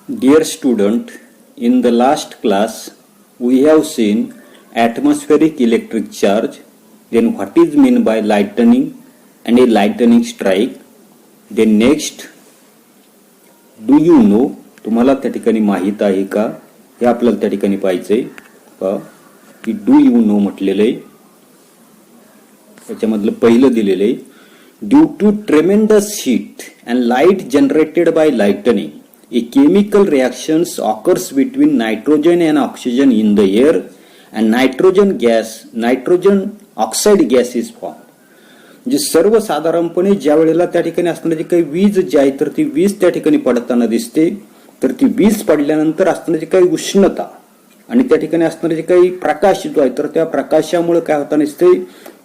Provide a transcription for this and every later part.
Dear student, in the last class we have seen atmospheric electric charge, then what is meant by lightning and a lightning strike. Then next, do you know, तुम्हाला त्या ठिकाणी माहित आहे का, हे आपल्याला त्या ठिकाणी पाहिजे की डू यू नो म्हटलेलं आहे. त्याच्यामधलं पहिलं दिलेलं आहे, due to tremendous heat and light generated by lightning a chemical reactions occurs between nitrogen and oxygen in the air and nitrogen oxide gas is formed. म्हणजे सर्वसाधारणपणे ज्या वेळेला त्या ठिकाणी असणारी काही वीज जी आहे तर ती वीज त्या ठिकाणी पडताना दिसते, तर ती वीज पडल्यानंतर असणारी काही उष्णता आणि त्या ठिकाणी असणारे जे काही प्रकाश जो आहे तर त्या प्रकाशामुळे काय होताना दिसते,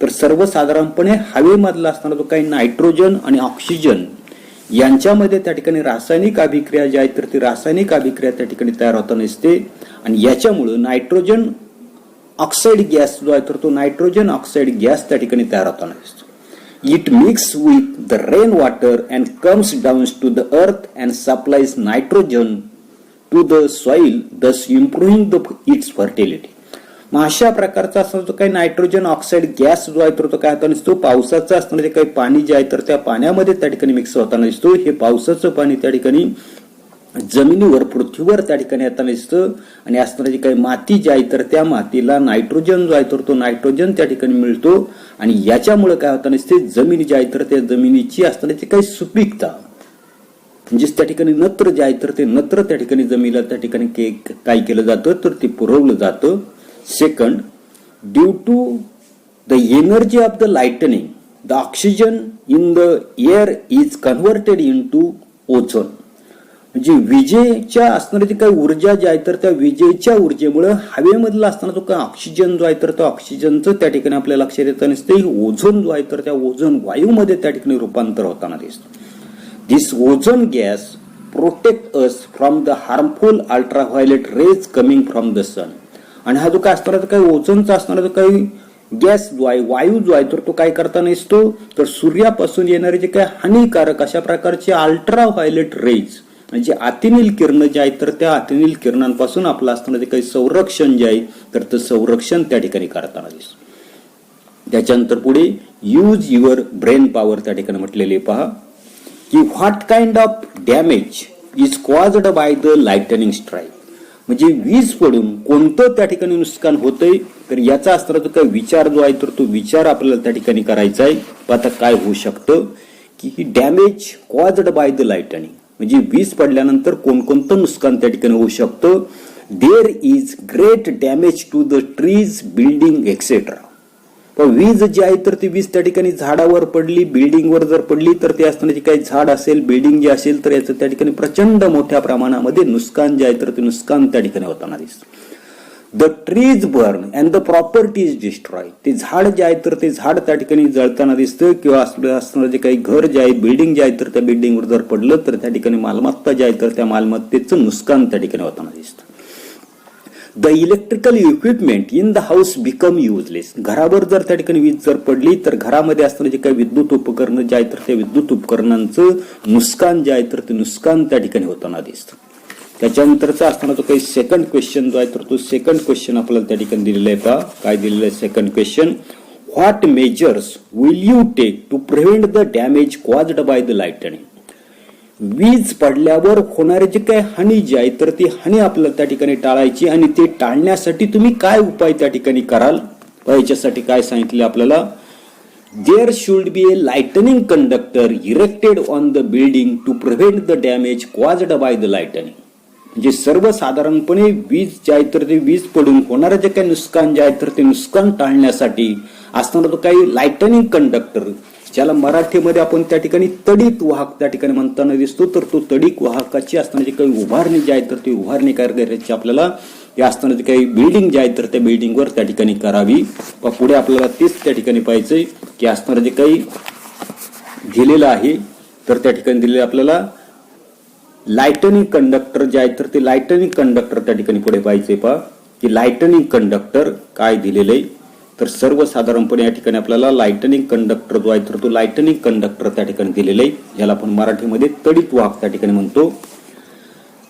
तर सर्वसाधारणपणे हवेमधला असणारा जो काही नायट्रोजन आणि ऑक्सिजन यांच्यामध्ये त्या ठिकाणी रासायनिक अभिक्रिया जी आहे तर ती रासायनिक अभिक्रिया त्या ठिकाणी तयार होताना दिसते आणि याच्यामुळे नायट्रोजन ऑक्साईड गॅस जो आहे तर तो नायट्रोजन ऑक्साईड गॅस त्या ठिकाणी तयार होताना दिसतो. It mix with the rain water and comes down to the earth and supplies nitrogen to the soil, thus improving its fertility. मग अशा प्रकारचा असा जो काही नायट्रोजन ऑक्साईड गॅस जो आहे तर तो काय होताना दिसतो, पावसाचं असणारे जे काही पाणी जे आहे तर त्या पाण्यामध्ये त्या ठिकाणी मिक्स होताना दिसतो. हे पावसाचं पाणी त्या ठिकाणी जमिनीवर पृथ्वीवर त्या ठिकाणी येताना दिसतं आणि असणारी जी काही माती जी आहे तर त्या मातीला नायट्रोजन जो आहे तर तो नायट्रोजन त्या ठिकाणी मिळतो आणि याच्यामुळे काय होताना दिसते, जमीन जी आहे तर त्या जमिनीची असणारी काही सुपीकता म्हणजेच त्या ठिकाणी नत्र जे आहे तर ते नत्र त्या ठिकाणी जमिनीला त्या ठिकाणी काय केलं जातं तर ते पुरवलं जातं. Second, due to the energy of the lightning, the oxygen in the air is converted into ozone. म्हणजे विजेच्या असणारी जी काही ऊर्जा जी आहे तर त्या विजेच्या ऊर्जेमुळे हवेमधला असणारा जो काही ऑक्सिजन जो आहे तर त्या ऑक्सिजनचं त्या ठिकाणी आपल्या लक्षात येताना दिसते, ओझोन जो आहे तर त्या ओझोन वायूमध्ये त्या ठिकाणी रूपांतर होताना दिसतं. This ozone gas protect us from the harmful ultraviolet rays coming from the sun. आणि हा जो काय असणारा काही ओझोनचा असणारा जो काही गॅस जो आहे वायू जो आहे तर तो काय करताना दिसतो, तर सूर्यापासून येणारे जे काही हानिकारक अशा प्रकारचे अल्ट्राव्हायोलेट रेज म्हणजे अतिनील किरण जे आहे तर त्या अतिनील किरणांपासून आपलं असणारे जे काही संरक्षण जे आहे तर ते संरक्षण त्या ठिकाणी करताना दिसतो. त्याच्यानंतर पुढे यूज युअर ब्रेन पॉवर त्या ठिकाणी म्हटलेले पहा की what kind of damage is caused by the lightning strike. म्हणजे वीज पडून कोणतं त्या ठिकाणी नुकसान होतंय तर याचा असणारा जो काही विचार जो आहे तर तो विचार आपल्याला त्या ठिकाणी करायचा आहे. आता काय होऊ शकतं की damage caused by the lightning म्हणजे वीज पडल्यानंतर कोणकोणतं नुकसान त्या ठिकाणी होऊ शकतं. There is great damage to the trees, building etcetera. पण वीज जी आहे तर ती वीज त्या ठिकाणी झाडावर पडली, बिल्डिंगवर जर पडली तर ते असणारे काही झाड असेल, बिल्डिंग जे असेल तर याचं त्या ठिकाणी प्रचंड मोठ्या प्रमाणामध्ये नुकसान जे आहे तर ते नुकसान त्या ठिकाणी होताना दिसतं. The trees burn and the property is destroy. ते झाड जे आहे तर ते झाड त्या ठिकाणी जळताना दिसतं किंवा असणारं जे काही घर जे आहे, बिल्डिंग जे आहे तर त्या बिल्डिंगवर जर पडलं तर त्या ठिकाणी मालमत्ता जे आहे तर त्या मालमत्तेचं नुकसान त्या ठिकाणी होताना दिसतं. The electrical equipment in the house become useless. घरावर जर त्या ठिकाणी वीज जर पडली तर घरामध्ये असणारे जे काही विद्युत उपकरण जे आहे तर त्या विद्युत उपकरणांचं नुकसान जे आहे तर ते नुकसान त्या ठिकाणी होताना दिसतं. त्याच्यानंतरचा असताना जो काही सेकंड क्वेश्चन जो आहे तर तो सेकंड क्वेश्चन आपल्याला त्या ठिकाणी दिलेला आहे. पहा काय दिलेलं आहे second question, what measures will you take to prevent the damage caused by the lightning. वीज पडल्यावर होणारे जे काही हानी जी आहे तर ती हानी आपल्याला त्या ठिकाणी टाळायची आणि ते टाळण्यासाठी तुम्ही काय उपाय त्या ठिकाणी कराल. याच्यासाठी काय सांगितले आपल्याला, there should be a lightning conductor erected on the building to prevent the damage caused by the lightning. म्हणजे सर्वसाधारणपणे वीज जे आहे तर ते वीज पडून होणारे जे काही नुकसान जे आहे तर ते नुकसान टाळण्यासाठी असणारा जो काही लाइटनिंग कंडक्टर ज्याला मराठीमध्ये आपण त्या ठिकाणी तडीक वाहक त्या ठिकाणी म्हणताना दिसतो, तर तो तडीक वाहकाची असणारी काही उभारणी जी आहे तर ती उभारणी करायची आपल्याला या असणारी काही बिल्डिंग जे आहे तर त्या बिल्डिंगवर त्या ठिकाणी करावी. पुढे आपल्याला तेच त्या ठिकाणी पाहिजे की असणारं जे काही दिलेलं आहे तर त्या ठिकाणी दिलेलं आपल्याला लाइटनिंग कंडक्टर जे आहे तर ते लाइटनिंग कंडक्टर त्या ठिकाणी पुढे पाहिजे. पहा की लाइटनिंग कंडक्टर काय दिलेलं आहे तर सर्वसाधारणपणे या ठिकाणी आपल्याला लाइटनिंग कंडक्टर जो आहे तर तो लाइटनिंग कंडक्टर त्या ठिकाणी दिलेला आहे, ज्याला आपण मराठीमध्ये तडीक वाहक त्या ठिकाणी म्हणतो.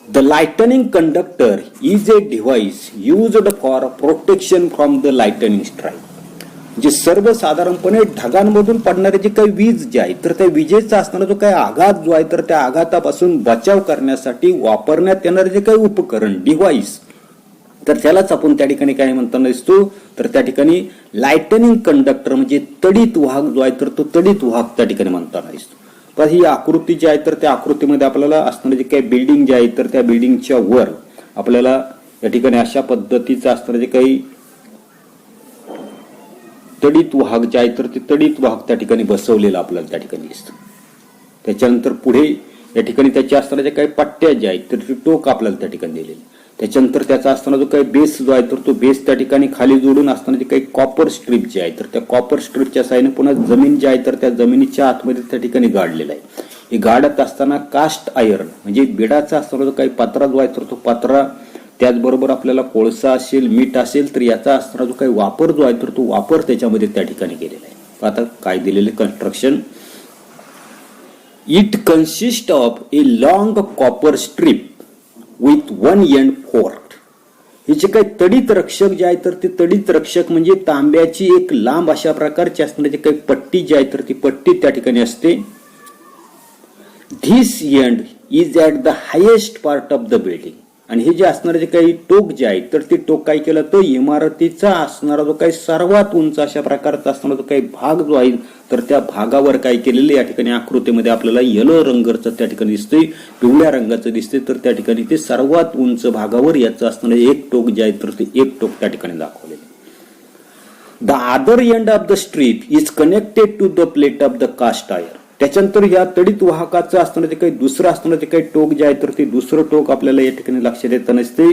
The lightning conductor is a device used for protection from the lightning strike. जे सर्वसाधारणपणे ढगांमधून पडणारे जे काही वीज जे आहे तर त्या विजेचा असणारा जो काही आघात जो आहे तर त्या आघातापासून बचाव करण्यासाठी वापरण्यात येणारे जे काही उपकरण डिव्हाइस तर त्यालाच आपण त्या ठिकाणी काय म्हणताना दिसतो तर त्या ठिकाणी लाइटनिंग कंडक्टर म्हणजे तडित वाहक जो आहे तर तो तडित वाहक त्या ठिकाणी म्हणताना दिसतो. पण ही आकृती जी आहे तर त्या आकृतीमध्ये आपल्याला असणारे जे काही बिल्डिंग जे आहे तर त्या बिल्डिंगच्या वर आपल्याला या ठिकाणी अशा पद्धतीचं असणारे जे काही तडित वाहक जे आहे तर ते तडित वाहक त्या ठिकाणी बसवलेला आपल्याला त्या ठिकाणी दिसतं. त्याच्यानंतर पुढे या ठिकाणी त्याच्या असणाऱ्या काही पट्ट्या ज्या आहेत तर ते टोक आपल्याला त्या ठिकाणी दिलेले. त्याच्यानंतर त्याचा असणारा जो काही बेस जो आहे तर तो बेस त्या ठिकाणी खाली जोडून असणारे जे काही कॉपर स्ट्रीप जे आहे तर त्या कॉपर स्ट्रीपच्या साहाय्याने पुन्हा जमीन जी आहे तर त्या जमिनीच्या आतमध्ये त्या ठिकाणी गाडलेला आहे. हे गाडत असताना कास्ट आयर्न म्हणजे बिडाचा असणारा जो काही पत्रा जो आहे तर तो पत्रा त्याचबरोबर आपल्याला कोळसा असेल मीठ असेल तर याचा असणारा जो काही वापर जो आहे तर तो वापर त्याच्यामध्ये त्या ठिकाणी केलेला आहे. आता काय दिलेले construction it consist of a long copper strip with one end forked. हे जे काही तडित रक्षक जे आहे तर ते तडित रक्षक म्हणजे तांब्याची एक लांब अशा प्रकारची असणारी जे काही पट्टी जी आहे तर ती पट्टी त्या ठिकाणी असते. This end is at the highest part of the building. आणि हे जे असणारे जे काही टोक जे आहे तर ते टोक काय केलं तर इमारतीचा असणारा जो काही सर्वात उंच अशा प्रकारचा असणारा जो काही भाग जो आहे तर त्या भागावर काय केलेलं या ठिकाणी आकृतीमध्ये आपल्याला येलो रंगाचं त्या ठिकाणी दिसतंय पिवळ्या रंगाचं दिसतंय तर त्या ठिकाणी ते सर्वात उंच भागावर याचं असणारं एक टोक जे आहे तर ते एक टोक त्या ठिकाणी दाखवलेलं. The other end of the strip is connected to the plate of the cast iron. त्याच्यानंतर या तडित वाहकाचं असणारं जे काही दुसरं असणारं जे काही टोक जे आहे तर ते दुसरं टोक आपल्याला या ठिकाणी लक्षात येताना दिसते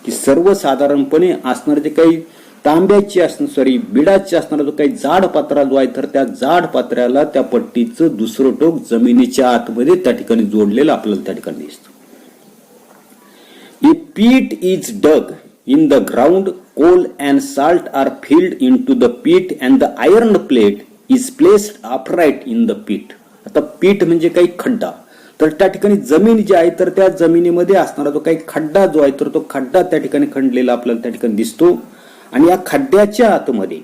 की सर्वसाधारणपणे असणारे जे काही तांब्याची बिडाची असणारा जो काही जाड पत्रा जो आहे तर त्या जाड पत्र्याला त्या पट्टीचं दुसरं टोक जमिनीच्या आतमध्ये त्या ठिकाणी जोडलेलं आपल्याला त्या ठिकाणी दिसतं. A pit is dug in the ground coal and salt are filled into the pit and the iron plate is placed upright in the pit. आता पीठ म्हणजे काही खड्डा तर त्या ठिकाणी जमीन जी आहे तर त्या जमिनीमध्ये असणारा जो काही खड्डा जो आहे तर तो खड्डा त्या ठिकाणी खणलेला आपल्याला त्या ठिकाणी दिसतो. आणि या खड्ड्याच्या आतमध्ये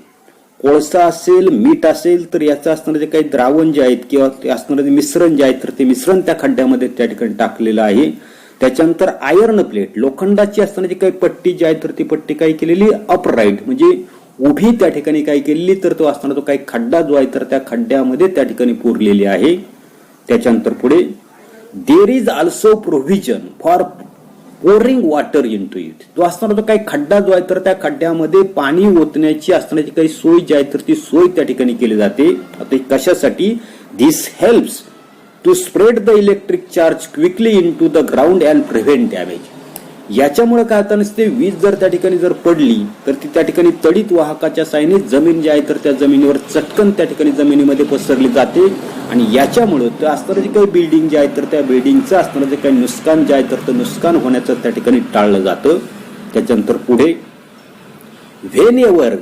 कोळसा असेल मीठ असेल तर याचं असणारं जे काही द्रावण जे आहेत किंवा ते असणारं जे मिश्रण जे आहे तर ते मिश्रण त्या खड्ड्यामध्ये त्या ठिकाणी टाकलेलं आहे. त्याच्यानंतर आयर्न प्लेट लोखंडाची असणारी जी काही पट्टी जी आहे तर ती पट्टी काय केलेली अपराईट म्हणजे उभी त्या ठिकाणी काय केलेली तर तो असणारा जो काही खड्डा जो आहे तर त्या खड्ड्यामध्ये त्या ठिकाणी पुरलेली आहे. त्याच्यानंतर पुढे there is also provision for pouring water into it. जो असणारा जो काही खड्डा जो आहे तर त्या खड्ड्यामध्ये पाणी ओतण्याची असणारी काही सोय जी आहे तर ती सोय त्या ठिकाणी केली जाते. आता कशासाठी this helps to spread the electric charge quickly into the ground and prevent damage. याच्यामुळे काय होतं नसते वीज जर त्या ठिकाणी जर पडली तर ती त्या ठिकाणी तडित वाहकाच्या साहाय्याने जमीन जी आहे तर त्या जमिनीवर चटकन त्या ठिकाणी जमिनीमध्ये पसरली जाते. आणि याच्यामुळे ते असणारं जे काही बिल्डिंग जे आहे तर त्या बिल्डिंगचं असणारं जे काही नुकसान जे आहे तर ते नुकसान होण्याचं त्या ठिकाणी टाळलं जातं. त्याच्यानंतर पुढे whenever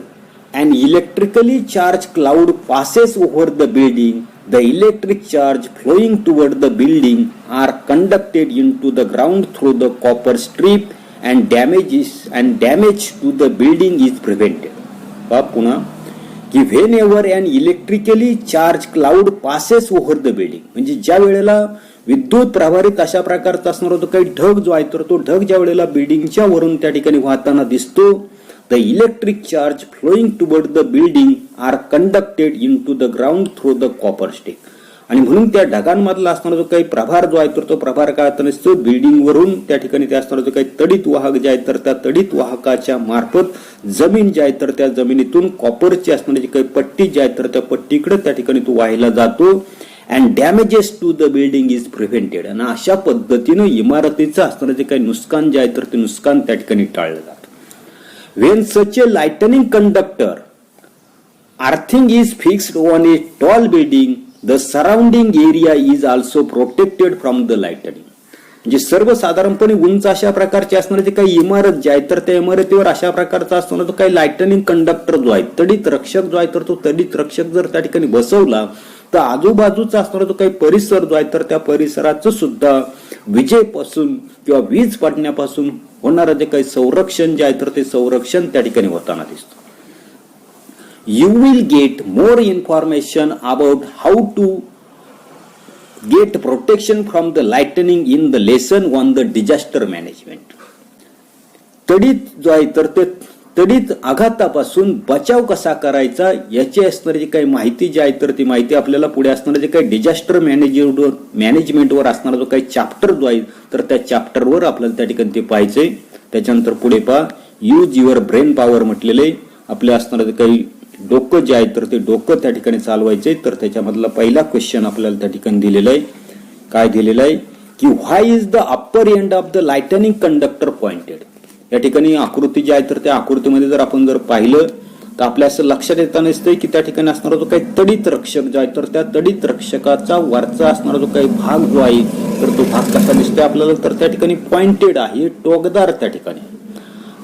an electrically charge cloud passes over the building the electric charge flowing toward the building are conducted into the ground through the copper strip and damage to the building is prevented. पुन्हा की whenever an electrically charge cloud passes over the building म्हणजे ज्या वेळेला विद्युत प्रभारित अशा प्रकारचा असणारा जो काही ढग जो आहे तर तो ढग ज्या वेळेला बिल्डिंगच्या वरून त्या ठिकाणी वाहताना दिसतो the electric charge flowing toward the building are conducted into the ground through the copper stick. आणि म्हणून त्या ढगांमधला असणारा जो काही प्रभार जो आहे तर तो प्रभार काय होता नसतो बिल्डिंग वरून त्या ठिकाणी ते असणारा जो काही तडित वाहक जे आहे तर त्या तडित वाहकाच्या मार्फत जमीन जी आहे तर त्या जमिनीतून कॉपरची असणारी जी काही पट्टी जी आहे तर त्या पट्टीकडे त्या ठिकाणी तो वाहिला जातो. And damages to the building is prevented. आणि अशा पद्धतीनं इमारतीचं असणारं जे काही नुकसान जे आहे तर ते नुकसान त्या ठिकाणी टाळलं जातं. When such a lightning conductor earthing is fixed on a tall building, the surrounding area is also protected from the lightning. म्हणजे सर्वसाधारणपणे उंच अशा प्रकारचे असणारे जे काही इमारत जे आहे तर त्या इमारतीवर अशा प्रकारचा असणारा जो काही लाइटनिंग कंडक्टर जो आहे तडित रक्षक जो आहे तर तो तडित रक्षक जर त्या ठिकाणी बसवला तर आजूबाजूचा असणारा जो काही परिसर जो आहे तर त्या परिसराचं सुद्धा विजेपासून किंवा वीज पडण्यापासून होणारं जे काही संरक्षण जे आहे तर ते संरक्षण त्या ठिकाणी होताना दिसतं. You will get more information about how to get protection from the lightning in the lesson on the disaster management. तडीत जो आहे तर ते तडीत आघातापासून बचाव कसा करायचा याची असणारी जी काही माहिती जी आहे तर ती माहिती आपल्याला पुढे असणारं जे काही डिझास्टर मॅनेजमेंटवर असणारा जो काही चॅप्टर जो आहे तर त्या चॅप्टरवर आपल्याला त्या ठिकाणी ते पाहायचंय. त्याच्यानंतर पुढे पहा यूज युअर ब्रेन पॉवर म्हटलेले आपल्या असणारं जे काही डोकं जे आहे तर ते डोकं त्या ठिकाणी चालवायचे. तर त्याच्यामधला पहिला क्वेश्चन आपल्याला त्या ठिकाणी दिलेला आहे. काय दिलेलं आहे की why is the upper end of the lightning conductor pointed. या ठिकाणी आकृती जी आहे तर त्या आकृतीमध्ये जर आपण पाहिलं तर आपल्या असं लक्षात येताना दिसतंय की त्या ठिकाणी असणारा जो काही तडीत रक्षक जो आहे तर त्या तडीत रक्षकाचा वरचा असणारा जो काही भाग जो आहे तर तो भाग कसा दिसतोय आपल्याला तर त्या ठिकाणी पॉइंटेड आहे, टोकदार त्या ठिकाणी.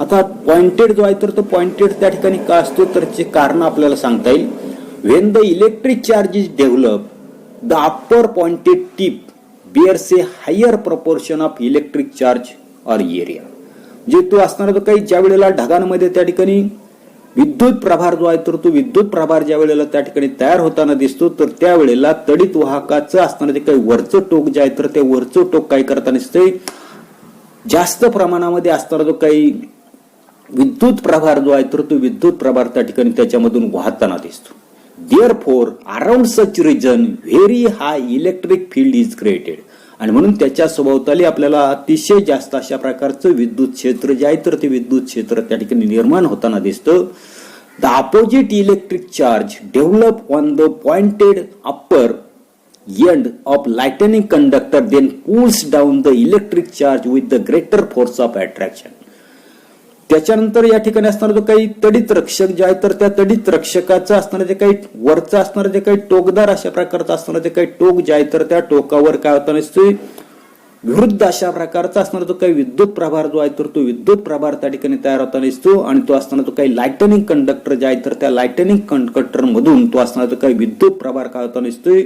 आता पॉइंटेड जो आहे तर तो पॉइंटेड त्या ठिकाणी का असतो तर त्याचे कारण आपल्याला सांगता येईल. When the electric charge is develop the upper pointed tip bears a higher proportion of electric charge or area. जे तो असणारा जो काही ज्या वेळेला ढगांमध्ये त्या ठिकाणी विद्युत प्रभार जो आहे तर तो विद्युत प्रभार ज्या वेळेला त्या ठिकाणी तयार होताना दिसतो तर त्यावेळेला तडीत वाहकाचं असणारं जे काही वरचं टोक जे आहे तर ते वरचं टोक काय करताना दिसतंय जास्त प्रमाणामध्ये असणारा जो काही विद्युत प्रभार जो आहे तर तो विद्युत प्रभार त्या ठिकाणी त्याच्यामधून वाहताना दिसतो. Therefore around such region very high electric field is created. आणि म्हणून त्याच्या सभोवताली आपल्याला अतिशय जास्त अशा प्रकारचं विद्युत क्षेत्र जे आहे तर ते विद्युत क्षेत्र त्या ठिकाणी निर्माण होताना दिसतं. The opposite electric charge develop on the pointed upper end of lightning conductor then pulls down the electric charge with the greater force of attraction. त्याच्यानंतर या ठिकाणी असणारा जो काही तडीत रक्षक जे आहे तर त्या तडीत रक्षकाचं असणारं जे काही वरचं असणारं जे काही टोकदार अशा प्रकारचं असणारं जे काही टोक जे आहे तर त्या टोकावर काय होताना दिसतोय विरुद्ध अशा प्रकारचा असणारा जो काही विद्युत प्रभार जो आहे तर तो विद्युत प्रभार त्या ठिकाणी तयार होताना दिसतो. आणि तो असणारा जो काही लाइटनिंग कंडक्टर जे आहे तर त्या लाइटनिंग कंडक्टर मधून तो असणारा जो काही विद्युत प्रभार काय होताना दिसतोय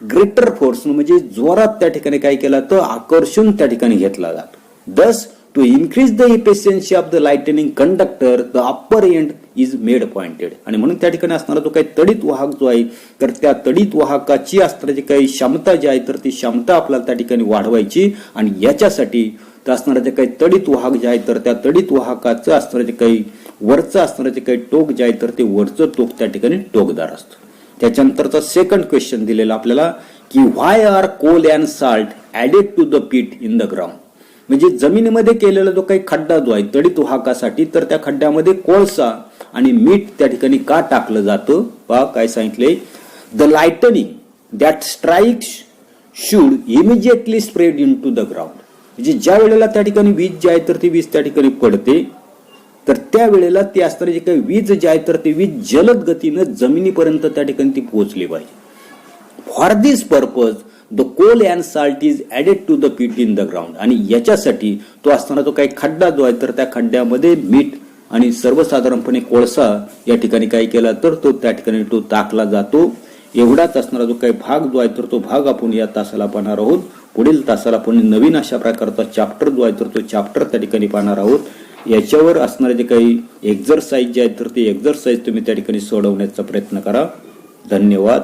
ग्रेटर फोर्स म्हणजे जोरात त्या ठिकाणी काय केला तर आकर्षून त्या ठिकाणी घेतला जातो. दस to increase the efficiency of the lightning conductor the upper end is made pointed. आणि म्हणून त्या ठिकाणी असणारा जो काही तडीत वाहक जो आहे तर त्या तडीत वाहकाची असणारी काही क्षमता जी आहे तर ती क्षमता आपल्याला त्या ठिकाणी वाढवायची. आणि याच्यासाठी त्या असणारे जे काही तडीत वाहक जे आहे तर त्या तडीत वाहकाचं असणारं जे काही वरचं असणारं जे काही टोक जे आहे तर ते वरचं टोक त्या ठिकाणी टोकदार असतं. त्याच्यानंतरचा सेकंड क्वेश्चन दिलेला आपल्याला की why are coal and salt added to the pit in the ground. म्हणजे जमिनीमध्ये केलेला जो काही खड्डा जो आहे तडीत वाहकासाठी तर त्या खड्ड्यामध्ये कोळसा आणि मीठ त्या ठिकाणी का टाकलं जातं पहा काय सांगितलंय. The lightning that strikes should immediately spread into the ground. म्हणजे ज्या वेळेला त्या ठिकाणी वीज जी आहे तर ती वीज त्या ठिकाणी पडते तर त्यावेळेला ती असणारी जी काही वीज जी आहे तर ती वीज जलद गतीनं जमिनीपर्यंत त्या ठिकाणी ती पोहोचली पाहिजे. For this purpose the coal and salt is added to the pit in the ground. आणि याच्यासाठी तो असणारा जो काही खड्डा जो आहे तर त्या खड्ड्यामध्ये मीठ आणि सर्वसाधारणपणे कोळसा या ठिकाणी काय केला तर तो त्या ठिकाणी तो टाकला जातो. एवढाच असणारा जो काही भाग जो आहे तर तो भाग आपण या तासाला पाहणार आहोत. पुढील तासाला आपण नवीन अशा प्रकारचा चॅप्टर जो आहे तर तो चॅप्टर त्या ठिकाणी पाहणार आहोत. याच्यावर असणारे जे काही एक्झरसाइज जे आहेत तर ते एक्झरसाइज तुम्ही त्या ठिकाणी सोडवण्याचा प्रयत्न करा. धन्यवाद.